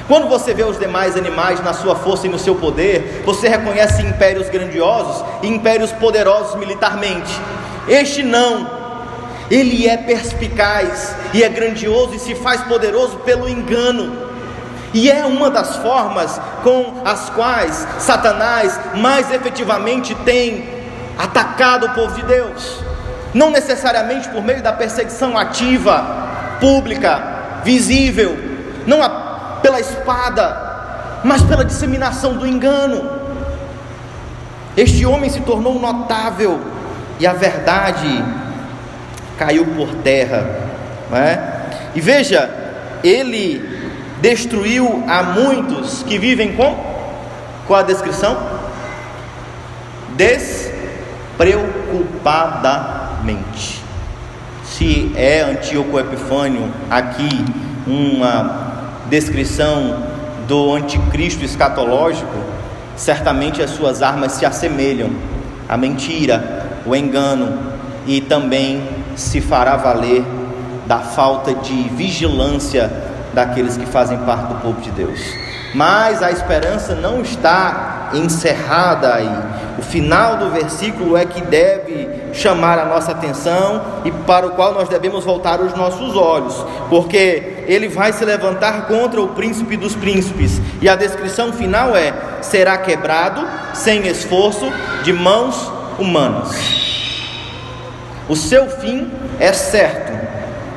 Quando você vê os demais animais na sua força e no seu poder, você reconhece impérios grandiosos e impérios poderosos militarmente. Este não, ele é perspicaz e é grandioso e se faz poderoso pelo engano. E é uma das formas com as quais Satanás mais efetivamente tem atacado o povo de Deus. Não necessariamente por meio da perseguição ativa, pública, visível, não pela espada, mas pela disseminação do engano. Este homem se tornou notável e a verdade caiu por terra, não é? E veja, ele destruiu a muitos que vivem com a descrição despreocupadamente. Se é Antíoco Epifânio aqui uma descrição do anticristo escatológico, certamente as suas armas se assemelham à mentira, o engano, e também se fará valer da falta de vigilância daqueles que fazem parte do povo de Deus. Mas a esperança não está encerrada aí. O final do versículo é que deve chamar a nossa atenção e para o qual nós devemos voltar os nossos olhos, porque ele vai se levantar contra o príncipe dos príncipes, e a descrição final é: será quebrado sem esforço de mãos humanas. O seu fim é certo.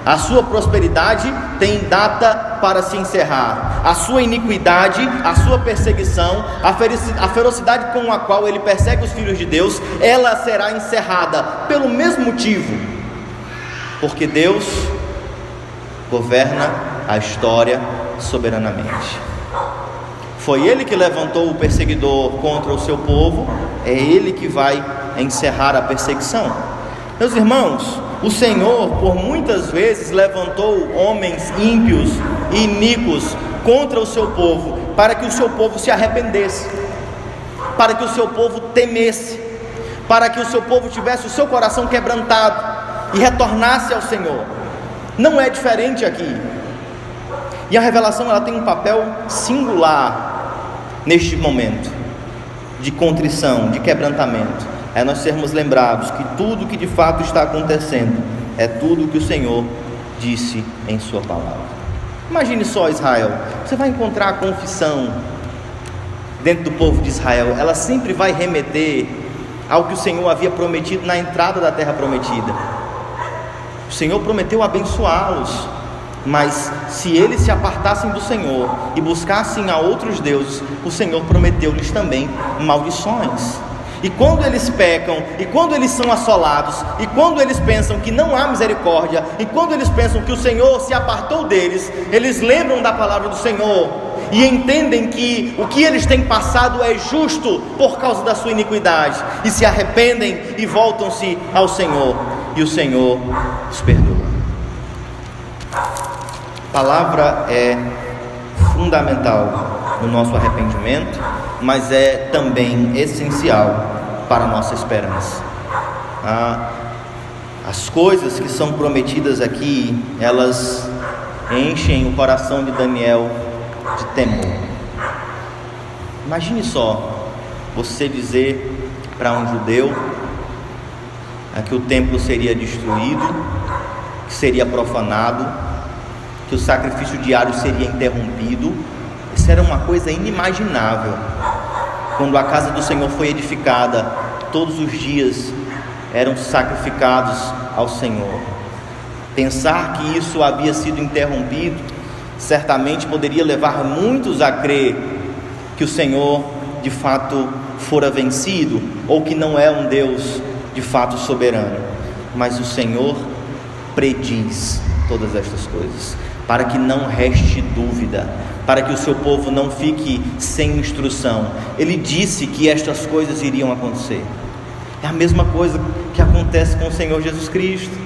A sua prosperidade tem data para se encerrar. A sua iniquidade, a sua perseguição, a ferocidade com a qual ele persegue os filhos de Deus, ela será encerrada pelo mesmo motivo, porque Deus governa a história soberanamente. Foi ele que levantou o perseguidor contra o seu povo, é ele que vai encerrar a perseguição. Meus irmãos, o Senhor por muitas vezes levantou homens ímpios e iníquos contra o seu povo, para que o seu povo se arrependesse, para que o seu povo temesse, para que o seu povo tivesse o seu coração quebrantado e retornasse ao Senhor. Não é diferente aqui. E a revelação, ela tem um papel singular neste momento de contrição, de quebrantamento. É nós sermos lembrados que tudo que de fato está acontecendo é tudo que o Senhor disse em sua palavra. Imagine só Israel, você vai encontrar a confissão dentro do povo de Israel, ela sempre vai remeter ao que o Senhor havia prometido na entrada da terra prometida. O Senhor prometeu abençoá-los, mas se eles se apartassem do Senhor e buscassem a outros deuses, o Senhor prometeu-lhes também maldições. E quando eles pecam, e quando eles são assolados, e quando eles pensam que não há misericórdia, e quando eles pensam que o Senhor se apartou deles, eles lembram da palavra do Senhor e entendem que o que eles têm passado é justo por causa da sua iniquidade, e se arrependem e voltam-se ao Senhor, e o Senhor os perdoa. A palavra é fundamental no nosso arrependimento, mas é também essencial para a nossa esperança. As coisas que são prometidas aqui, elas enchem o coração de Daniel de temor. Imagine só, você dizer para um judeu é que o templo seria destruído, que seria profanado, que o sacrifício diário seria interrompido. Isso era uma coisa inimaginável. Quando a casa do Senhor foi edificada, todos os dias eram sacrificados ao Senhor. Pensar que isso havia sido interrompido certamente poderia levar muitos a crer que o Senhor de fato fora vencido, ou que não é um Deus de fato soberano. Mas o Senhor prediz todas estas coisas, para que não reste dúvida, para que o seu povo não fique sem instrução. Ele disse que estas coisas iriam acontecer. É a mesma coisa que acontece com o Senhor Jesus Cristo.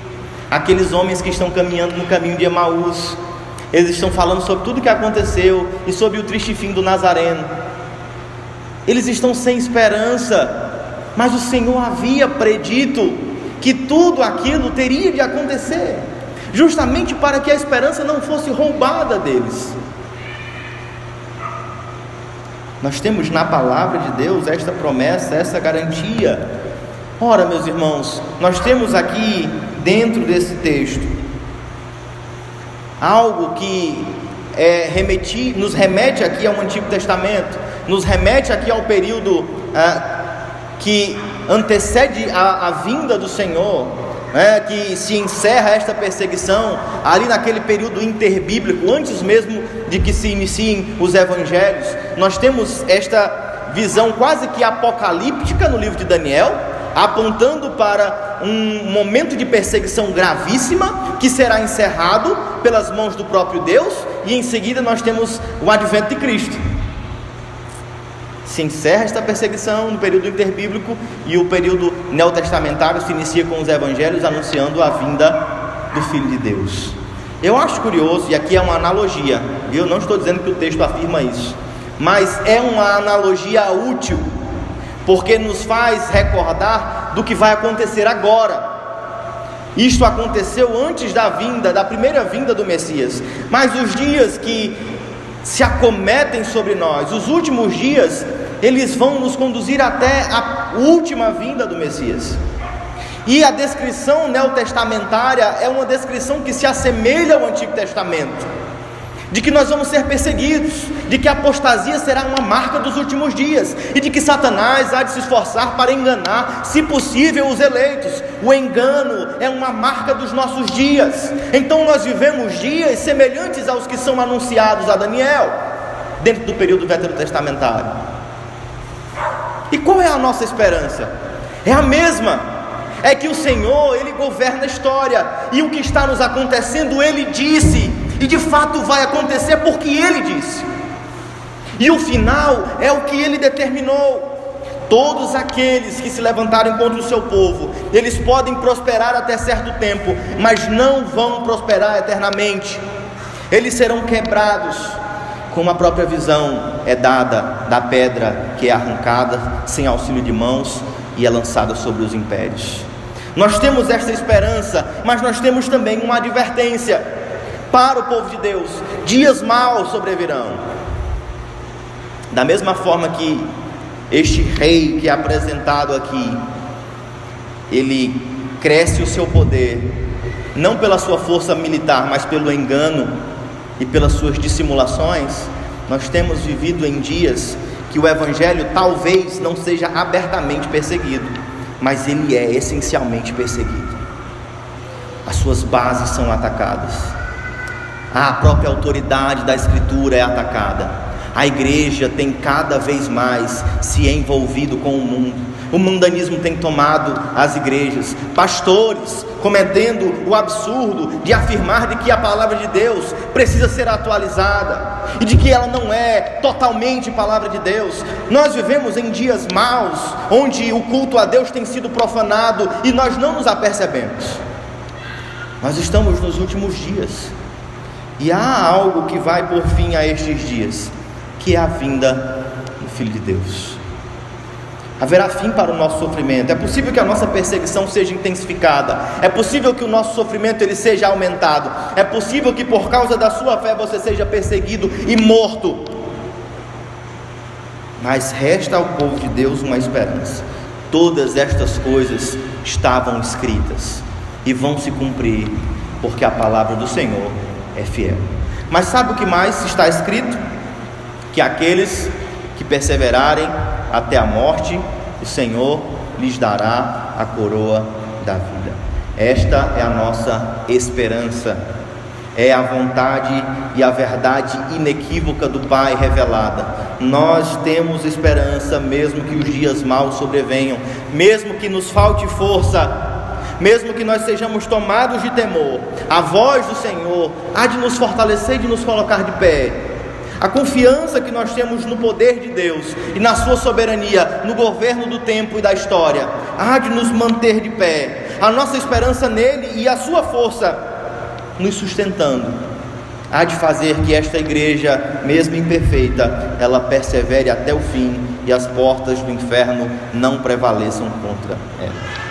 Aqueles homens que estão caminhando no caminho de Emaús, eles estão falando sobre tudo o que aconteceu e sobre o triste fim do Nazareno. Eles estão sem esperança, mas o Senhor havia predito que tudo aquilo teria de acontecer, justamente para que a esperança não fosse roubada deles. Nós temos na palavra de Deus esta promessa, essa garantia. Ora, meus irmãos, nós temos aqui dentro desse texto algo que nos remete aqui ao Antigo Testamento, nos remete aqui ao período que antecede a vinda do Senhor, que se encerra esta perseguição ali naquele período interbíblico, antes mesmo de que se iniciem os evangelhos. Nós temos esta visão quase que apocalíptica no livro de Daniel, apontando para um momento de perseguição gravíssima que será encerrado pelas mãos do próprio Deus, e em seguida nós temos o advento de Cristo. Se encerra esta perseguição no período interbíblico, e o período neotestamentário se inicia com os evangelhos anunciando a vinda do Filho de Deus. Eu acho curioso, e aqui é uma analogia, eu não estou dizendo que o texto afirma isso, mas é uma analogia útil, porque nos faz recordar do que vai acontecer agora. Isto aconteceu antes da primeira vinda do Messias, mas os dias que se acometem sobre nós, os últimos dias, eles vão nos conduzir até a última vinda do Messias. E a descrição neotestamentária é uma descrição que se assemelha ao Antigo Testamento, de que nós vamos ser perseguidos, de que a apostasia será uma marca dos últimos dias, e de que Satanás há de se esforçar para enganar, se possível, os eleitos. O engano é uma marca dos nossos dias. Então nós vivemos dias semelhantes aos que são anunciados a Daniel, dentro do período veterotestamentário. E qual é a nossa esperança? É a mesma, é que o Senhor, Ele governa a história, e o que está nos acontecendo, Ele disse, e de fato vai acontecer porque Ele disse, e o final é o que Ele determinou. Todos aqueles que se levantarem contra o seu povo, eles podem prosperar até certo tempo, mas não vão prosperar eternamente. Eles serão quebrados, como a própria visão é dada da pedra que é arrancada sem auxílio de mãos e é lançada sobre os impérios. Nós temos esta esperança, mas nós temos também uma advertência para o povo de Deus: dias maus sobrevirão. Da mesma forma que este rei que é apresentado aqui, ele cresce o seu poder, não pela sua força militar, mas pelo engano e pelas suas dissimulações. Nós temos vivido em dias que o evangelho talvez não seja abertamente perseguido, mas ele é essencialmente perseguido. As suas bases são atacadas, a própria autoridade da escritura é atacada. A igreja tem cada vez mais se envolvido com o mundo. O mundanismo tem tomado as igrejas. Pastores cometendo o absurdo de afirmar de que a palavra de Deus precisa ser atualizada e de que ela não é totalmente palavra de Deus. Nós vivemos em dias maus, onde o culto a Deus tem sido profanado e nós não nos apercebemos. Nós estamos nos últimos dias, e há algo que vai por fim a estes dias, que é a vinda do Filho de Deus. Haverá fim para o nosso sofrimento. É possível que a nossa perseguição seja intensificada, é possível que o nosso sofrimento ele seja aumentado, é possível que por causa da sua fé você seja perseguido e morto, mas resta ao povo de Deus uma esperança. todas estas coisas estavam escritas e vão se cumprir, porque a palavra do Senhor é fiel. Mas sabe o que mais está escrito? Que aqueles que perseverarem até a morte, o Senhor lhes dará a coroa da vida. Esta é a nossa esperança, é a vontade e a verdade inequívoca do Pai revelada. Nós temos esperança, mesmo que os dias maus sobrevenham, mesmo que nos falte força, mesmo que nós sejamos tomados de temor. A voz do Senhor há de nos fortalecer e de nos colocar de pé. A confiança que nós temos no poder de Deus e na sua soberania, no governo do tempo e da história, há de nos manter de pé. A nossa esperança nele e a sua força nos sustentando, há de fazer que esta igreja, mesmo imperfeita, ela persevere até o fim e as portas do inferno não prevaleçam contra ela.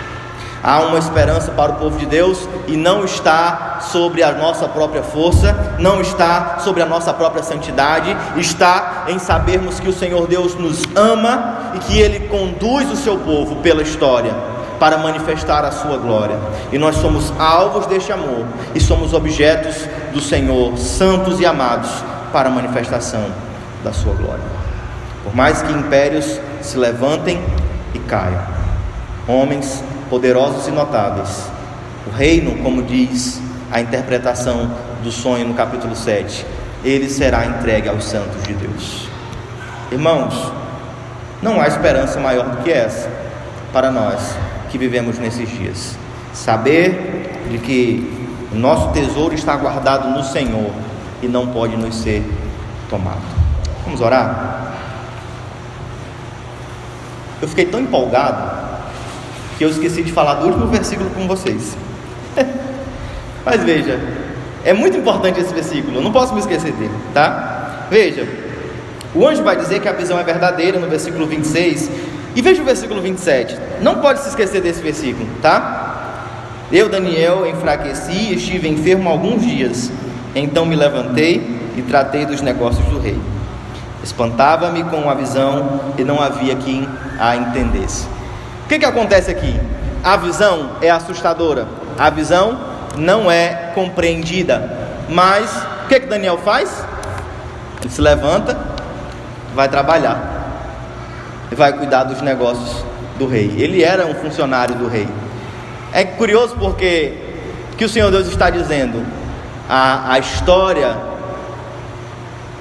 Há uma esperança para o povo de Deus e não está sobre a nossa própria força, não está sobre a nossa própria santidade, está em sabermos que o Senhor Deus nos ama e que Ele conduz o seu povo pela história para manifestar a sua glória. E nós somos alvos deste amor e somos objetos do Senhor, santos e amados, para a manifestação da sua glória. Por mais que impérios se levantem e caiam, homens poderosos e notáveis, o reino, como diz a interpretação do sonho no capítulo 7, ele será entregue aos santos de Deus. Irmãos, não há esperança maior do que essa para nós que vivemos nesses dias. Saber de que o nosso tesouro está guardado no Senhor e não pode nos ser tomado. Vamos orar? Eu fiquei tão empolgado que eu esqueci de falar do último versículo com vocês. Mas veja, é muito importante esse versículo, eu não posso me esquecer dele, tá? Veja, o anjo vai dizer que a visão é verdadeira no versículo 26, e veja o versículo 27, não pode se esquecer desse versículo, tá? Eu, Daniel, enfraqueci e estive enfermo alguns dias, então me levantei e tratei dos negócios do rei. Espantava-me com a visão e não havia quem a entendesse. O que acontece aqui? A visão é assustadora, a visão não é compreendida, mas o que Daniel faz? Ele se levanta, vai trabalhar, vai cuidar dos negócios do rei. Ele era um funcionário do rei. É curioso porque que o Senhor Deus está dizendo, a história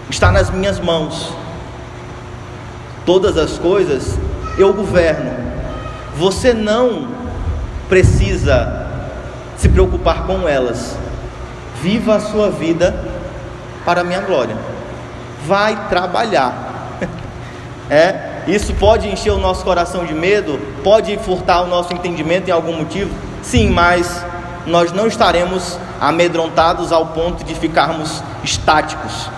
está nas minhas mãos, todas as coisas eu governo. Você não precisa se preocupar com elas. Viva a sua vida para a minha glória. Vai trabalhar. Isso pode encher o nosso coração de medo, pode furtar o nosso entendimento em algum motivo, sim, mas nós não estaremos amedrontados ao ponto de ficarmos estáticos.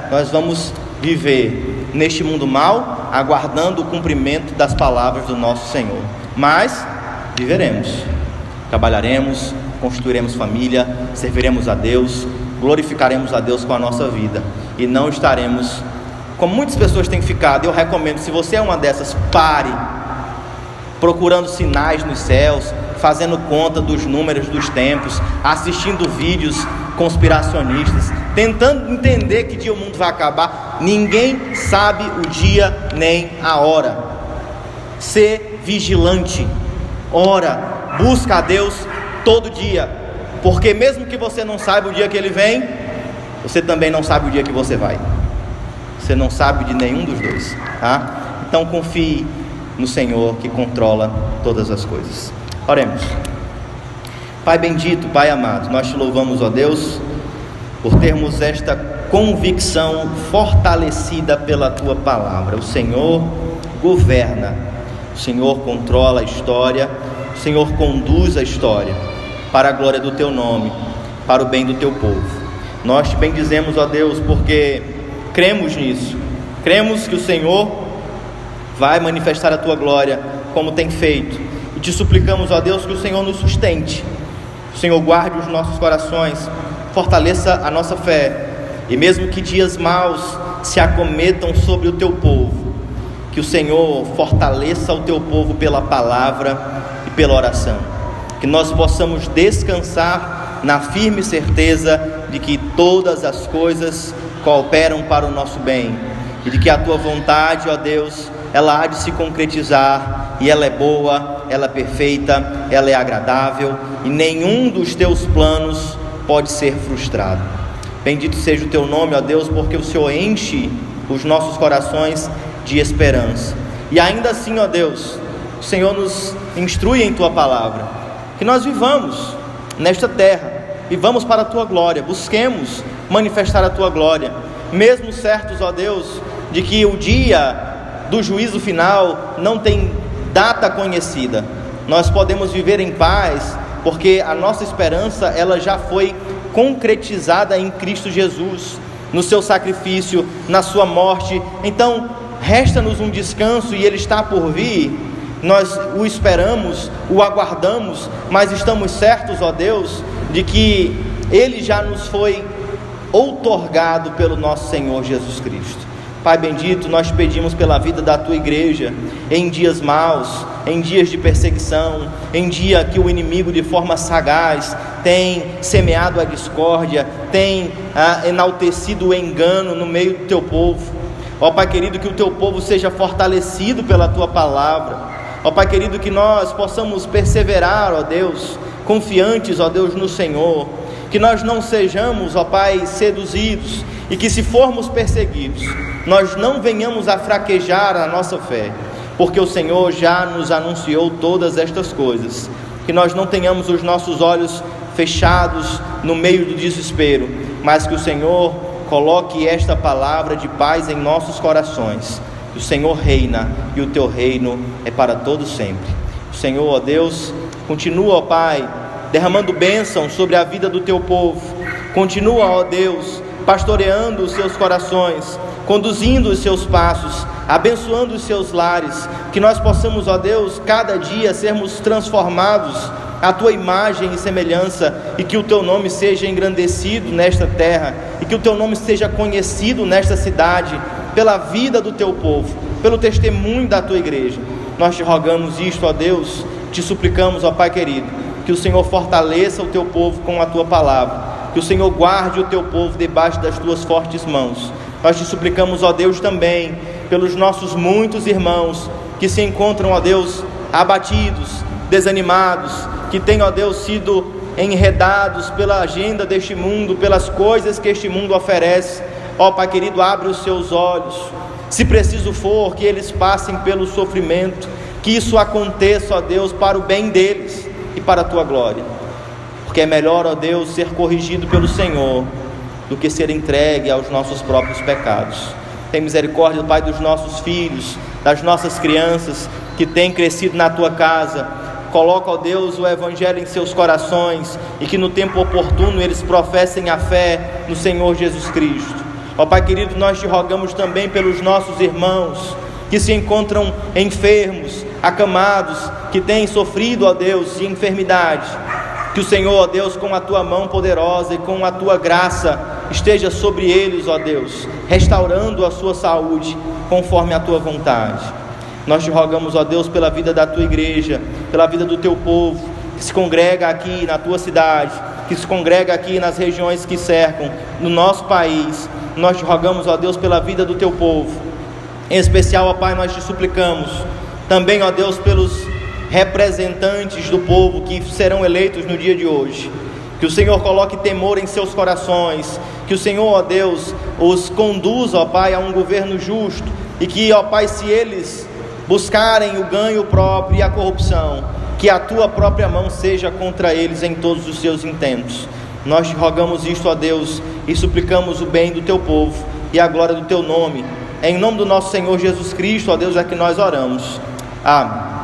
Nós vamos viver neste mundo mau, aguardando o cumprimento das palavras do nosso Senhor, mas viveremos, trabalharemos, constituiremos família, serviremos a Deus, glorificaremos a Deus com a nossa vida, e não estaremos como muitas pessoas têm ficado. Eu recomendo, se você é uma dessas, pare, procurando sinais nos céus, fazendo conta dos números dos tempos, assistindo vídeos conspiracionistas, tentando entender que dia o mundo vai acabar. Ninguém sabe o dia nem a hora. Ser vigilante, ora, busca a Deus todo dia, porque mesmo que você não saiba o dia que Ele vem, você também não sabe o dia que você vai. Você não sabe de nenhum dos dois, tá? Então confie no Senhor que controla todas as coisas. Oremos. Pai bendito, Pai amado, nós te louvamos, ó Deus, por termos esta convicção fortalecida pela tua palavra. O Senhor governa, o Senhor controla a história, o Senhor conduz a história para a glória do teu nome, para o bem do teu povo. Nós te bendizemos, ó Deus, porque cremos nisso, cremos que o Senhor vai manifestar a tua glória como tem feito, e te suplicamos, ó Deus, que o Senhor nos sustente, o Senhor guarde os nossos corações, fortaleça a nossa fé, e mesmo que dias maus se acometam sobre o teu povo, que que o Senhor fortaleça o teu povo pela palavra e pela oração, que nós possamos descansar na firme certeza de que todas as coisas cooperam para o nosso bem, e de que a tua vontade, ó Deus, ela há de se concretizar, e ela é boa, ela é perfeita, ela é agradável, e nenhum dos teus planos pode ser frustrado. Bendito seja o teu nome, ó Deus, porque o Senhor enche os nossos corações de esperança. E ainda assim, ó Deus, o Senhor nos instrui em tua palavra, que nós vivamos nesta terra, vivamos para a tua glória, busquemos manifestar a tua glória, mesmo certos, ó Deus, de que o dia do juízo final não tem data conhecida. Nós podemos viver em paz, porque a nossa esperança, ela já foi concretizada em Cristo Jesus, no seu sacrifício, na sua morte. Então resta-nos um descanso, e ele está por vir. Nós o esperamos, o aguardamos, mas estamos certos, ó Deus, de que ele já nos foi outorgado pelo nosso Senhor Jesus Cristo. Pai bendito, nós pedimos pela vida da tua igreja, em dias maus, em dias de perseguição, em dia que o inimigo de forma sagaz tem semeado a discórdia, tem enaltecido o engano no meio do teu povo. Ó Pai querido, que o teu povo seja fortalecido pela tua palavra. Ó Pai querido, que nós possamos perseverar, ó Deus, confiantes, ó Deus, no Senhor, que nós não sejamos, ó Pai, seduzidos, e que se formos perseguidos, nós não venhamos a fraquejar a nossa fé, porque o Senhor já nos anunciou todas estas coisas, que nós não tenhamos os nossos olhos fechados no meio do desespero, mas que o Senhor coloque esta palavra de paz em nossos corações. O Senhor reina, e o teu reino é para todos sempre. O Senhor, ó Deus, continua, ó Pai, derramando bênção sobre a vida do teu povo. Continua, ó Deus, pastoreando os seus corações, conduzindo os seus passos, abençoando os seus lares. Que nós possamos, ó Deus, cada dia sermos transformados à tua imagem e semelhança, e que o teu nome seja engrandecido nesta terra, e que o teu nome seja conhecido nesta cidade, pela vida do teu povo, pelo testemunho da tua igreja. Nós te rogamos isto, ó Deus, te suplicamos, ó Pai querido, que o Senhor fortaleça o teu povo com a tua palavra, que o Senhor guarde o teu povo debaixo das tuas fortes mãos. Nós te suplicamos, ó Deus, também pelos nossos muitos irmãos que se encontram, ó Deus, abatidos, desanimados, que têm, ó Deus, sido enredados pela agenda deste mundo, pelas coisas que este mundo oferece. Ó Pai querido, abre os seus olhos, se preciso for, que eles passem pelo sofrimento, que isso aconteça, ó Deus, para o bem deles e para a tua glória, porque é melhor, ó Deus, ser corrigido pelo Senhor do que ser entregue aos nossos próprios pecados. Tem misericórdia, Pai, dos nossos filhos, das nossas crianças que têm crescido na tua casa. Coloca, ó Deus, o Evangelho em seus corações, e que no tempo oportuno eles professem a fé no Senhor Jesus Cristo. Ó Pai querido, nós te rogamos também pelos nossos irmãos que se encontram enfermos, acamados, que têm sofrido, ó Deus, de enfermidade. Que o Senhor, ó Deus, com a tua mão poderosa e com a tua graça, esteja sobre eles, ó Deus, restaurando a sua saúde conforme a tua vontade. Nós te rogamos, ó Deus, pela vida da tua igreja, pela vida do teu povo, que se congrega aqui na tua cidade, que se congrega aqui nas regiões que cercam, no nosso país. Nós te rogamos, ó Deus, pela vida do teu povo. Em especial, ó Pai, nós te suplicamos também, ó Deus, pelos representantes do povo que serão eleitos no dia de hoje. Que o Senhor coloque temor em seus corações, que o Senhor, ó Deus, os conduza, ó Pai, a um governo justo, e que, ó Pai, se eles buscarem o ganho próprio e a corrupção, que a tua própria mão seja contra eles em todos os seus intentos. Nós te rogamos isto, ó Deus, e suplicamos o bem do teu povo e a glória do teu nome. Em nome do nosso Senhor Jesus Cristo, ó Deus, é que nós oramos. Amém.